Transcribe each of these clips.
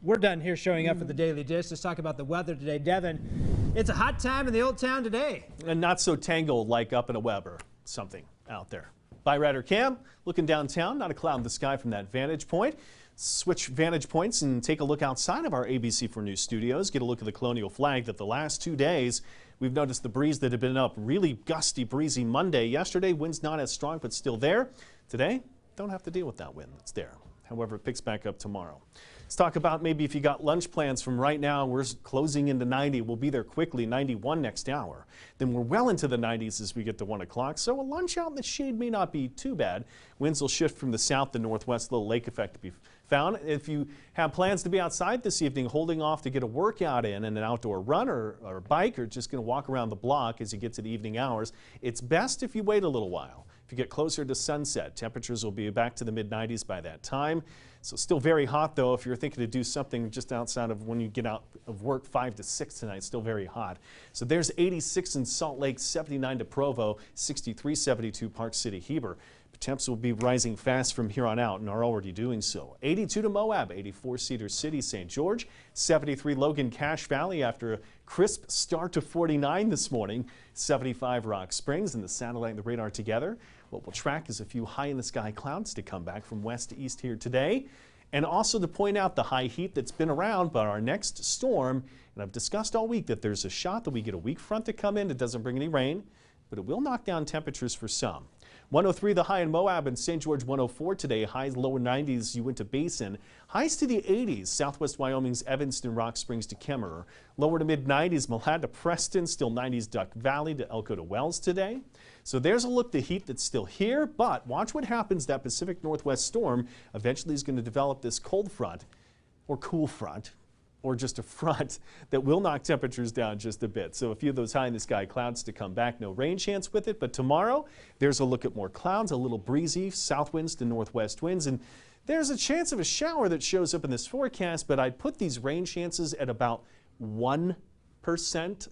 We're done here showing up for the Daily Dish. Let's talk about the weather today. Devin, it's a hot time in the old town today. And not so tangled like up in a web or something out there. Byrider Cam looking downtown, not a cloud in the sky from that vantage point. Switch vantage points and take a look outside of our ABC4 News studios. Get a look at the colonial flag that the last 2 days we've noticed the breeze that had been up. Really gusty, breezy Monday. Yesterday, wind's not as strong, but still there. Today, don't have to deal with that wind that's there. However, it picks back up tomorrow. Let's talk about maybe if you got lunch plans from right now. We're closing into 90. We'll be there quickly, 91 next hour. Then we're well into the 90s as we get to 1 o'clock. So a lunch out in the shade may not be too bad. Winds will shift from the south to northwest, a little lake effect to be found. If you have plans to be outside this evening, holding off to get a workout in and an outdoor run or bike, or just going to walk around the block as you get to the evening hours, it's best if you wait a little while. If you get closer to sunset, temperatures will be back to the mid-90s by that time. So still very hot, though, if you're thinking to do something just outside of when you get out of work, 5 to 6 tonight, still very hot. So there's 86 in Salt Lake, 79 to Provo, 63, 72 Park City, Heber. Temps will be rising fast from here on out and are already doing so. 82 to Moab, 84 Cedar City, St. George, 73 Logan, Cache Valley after a crisp start to 49 this morning, 75 Rock Springs, and the satellite and the radar together. What we'll track is a few high in the sky clouds to come back from west to east here today. And also to point out the high heat that's been around, but our next storm, and I've discussed all week that there's a shot that we get a weak front to come in. It doesn't bring any rain, but it will knock down temperatures for some. 103 the high in Moab and St. George. 104 today, highs lower 90s Uinta Basin, highs to the 80s southwest Wyoming's Evanston, Rock Springs to Kemmerer, lower to mid 90s Malhad to Preston, still 90s Duck Valley to Elko to Wells today. So there's a look, the heat that's still here, but watch what happens. That Pacific Northwest storm eventually is going to develop this cold front or cool front, or just a front that will knock temperatures down just a bit. So a few of those high in the sky clouds to come back. No rain chance with it, but tomorrow there's a look at more clouds, a little breezy, south winds to northwest winds, and there's a chance of a shower that shows up in this forecast, but I'd put these rain chances at about 1%.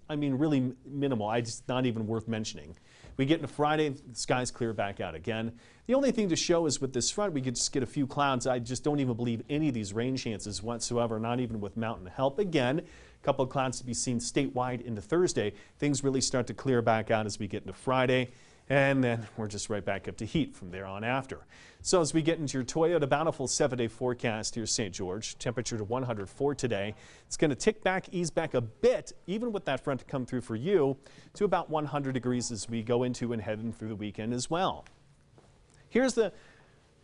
I mean, really minimal. It's not even worth mentioning. We get into Friday, the skies clear back out again. The only thing to show is with this front, we could just get a few clouds. I just don't even believe any of these rain chances whatsoever, not even with mountain help. Again, a couple of clouds to be seen statewide into Thursday. Things really start to clear back out as we get into Friday. And then we're just right back up to heat from there on after. So as we get into your Toyota Bountiful 7-day forecast here, St. George, temperature to 104 today. It's going to tick back, ease back a bit, even with that front to come through for you, to about 100 degrees as we go into and head in through the weekend as well. Here's the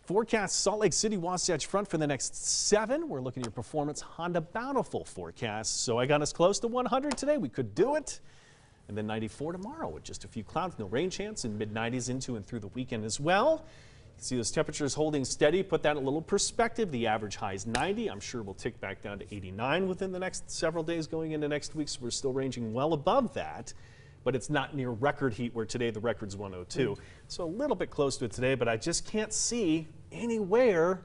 forecast Salt Lake City Wasatch Front for the next 7. We're looking at your Performance Honda Bountiful forecast. So I got us close to 100 today. We could do it. And then 94 tomorrow with just a few clouds, no rain chance, and mid-90s into and through the weekend as well. You can see those temperatures holding steady. Put that in a little perspective. The average high is 90. I'm sure we'll tick back down to 89 within the next several days going into next week. So we're still ranging well above that, but it's not near record heat where today the record's 102. So a little bit close to it today, but I just can't see anywhere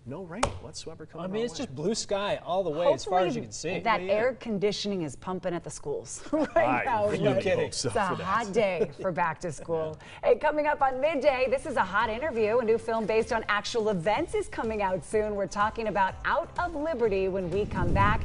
no rain whatsoever coming. I mean, it's just blue sky all the way. Hopefully as far as you can see. That air conditioning is pumping at the schools right now. Really kidding. It's a hot day for back to school. Hey, coming up on midday, this is a hot interview. A new film based on actual events is coming out soon. We're talking about Out of Liberty when we come back.